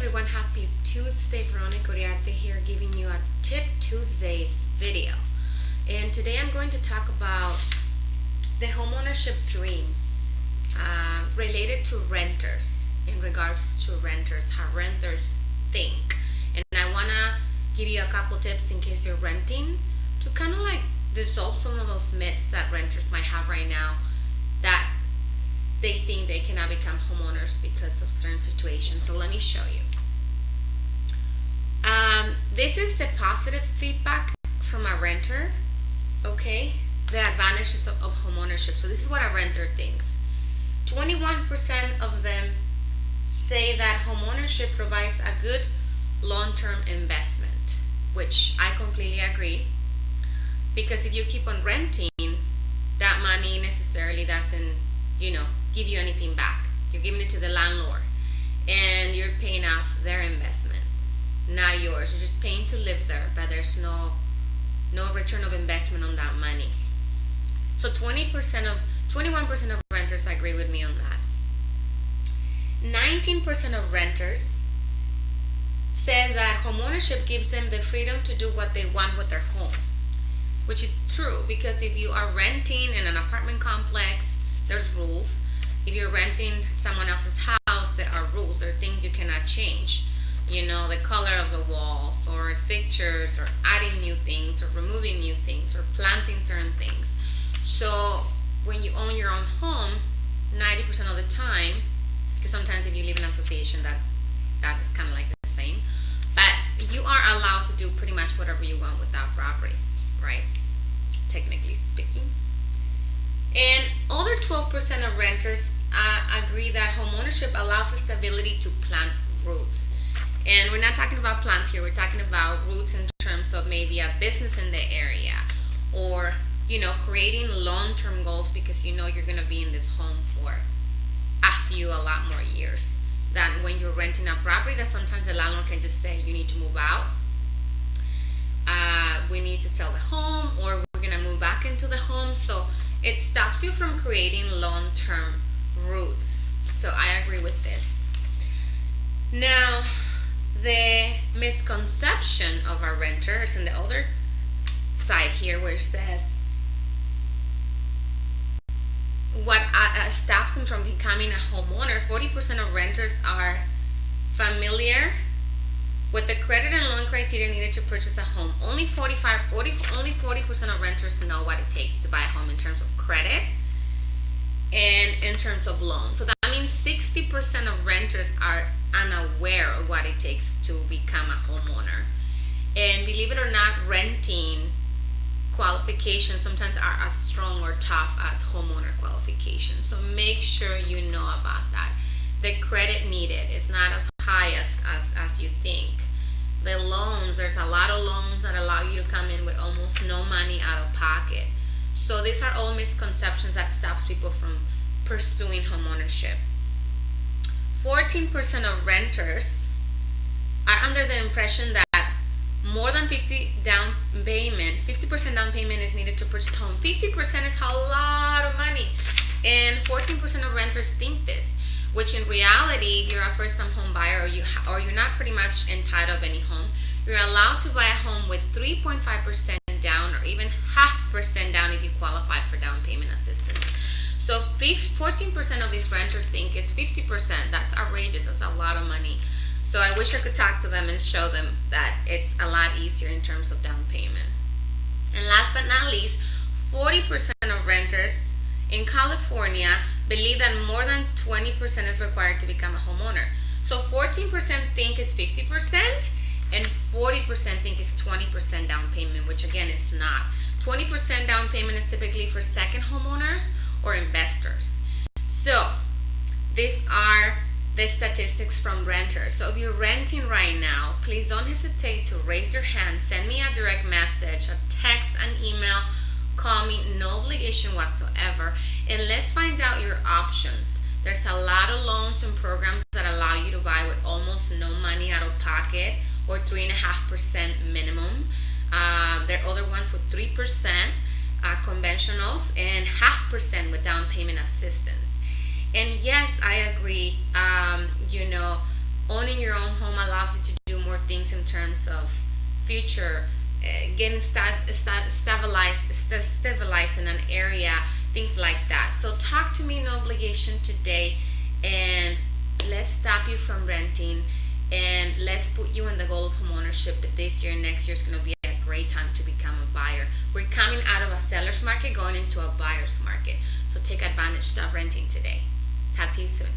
everyone, happy Tuesday. Veronica here giving you a Tip Tuesday video. And today I'm going to talk about the homeownership dream related to renters, in regards to renters, how renters think. And I want to give you a couple tips in case you're renting to kind of like dissolve some of those myths that renters might have right now, that they think they cannot become homeowners because of certain situations. So let me show you. This is the positive feedback from a renter, okay? The advantages of homeownership. So this is what a renter thinks. 21% of them say that homeownership provides a good long-term investment, which I completely agree. Because if you keep on renting, that money necessarily doesn't, give you anything back. You're giving it to the landlord and you're paying off their investment, not yours. You're just paying to live there, but there's no return of investment on that money. So 21% of renters agree with me on that. 19% of renters said that homeownership gives them the freedom to do what they want with their home, which is true, because if you are renting in an apartment complex, there's rules. If you're renting someone else's house, there are rules. There are things you cannot change. The color of the walls, or fixtures, or adding new things, or removing new things, or planting certain things. So when you own your own home, 90% of the time, because sometimes if you live in an association, that is kind of like the same, but you are allowed to do pretty much whatever you want with that property, right? Technically speaking. And other 12% of renters agree that homeownership allows the stability to plant roots. And we're not talking about plants here, we're talking about roots in terms of maybe a business in the area, or creating long-term goals, because you're going to be in this home for a lot more years than when you're renting a property that sometimes the landlord can just say you need to move out, we need to sell the home, or we're going to move back into the home. So it stops you from creating long-term roots. So I agree with this. Now, the misconception of our renters, and the other side here where it says what stops them from becoming a homeowner. 40% of renters are familiar with the credit and loan criteria needed to purchase a home. Only 40% of renters know what it takes to buy a home in terms of credit and in terms of loan. So that means 60% of renters are unaware of what it takes to become a homeowner. And believe it or not, renting qualifications sometimes are as strong or tough as homeowner qualifications. So make sure you know about that. The credit needed is not as high as you think. The loans, there's a lot of loans that allow you to come in with almost no money out of pocket. So these are all misconceptions that stops people from pursuing homeownership. 14% of renters are under the impression that more than 50% down payment is needed to purchase a home. 50% is a lot of money, and 14% of renters think this, which in reality, if you're a first-time home buyer, or you're not pretty much entitled of any home, you're allowed to buy a home with 3.5% down, or even 0.5% down if you qualify for down payment assistance. So 14% of these renters think it's 50%. That's outrageous. That's a lot of money. So I wish I could talk to them and show them that it's a lot easier in terms of down payment. And last but not least, 40% of renters in California believe that more than 20% is required to become a homeowner. So 14% think it's 50%, and 40% think it's 20% down payment, which again is not. 20% down payment is typically for second homeowners or investors. So these are the statistics from renters. So if you're renting right now, please don't hesitate to raise your hand, send me a direct message, a text, an email, call me, no obligation whatsoever, and let's find out your options. There's a lot of loans and programs that allow you to buy with almost no money out of pocket, or 3.5% minimum. There are other ones with 3%, conventionals, and 0.5% with down payment assistance. And yes, I agree, Owning your own home allows you to do more things in terms of future, getting stabilized in an area, things like that. So talk to me, no obligation today, and let's stop you from renting, and let's put you in the goal of homeownership. This year, next year is going to be a great time to become a buyer. We're coming out of a seller's market, going into a buyer's market. So take advantage. Stop renting today. Talk to you soon.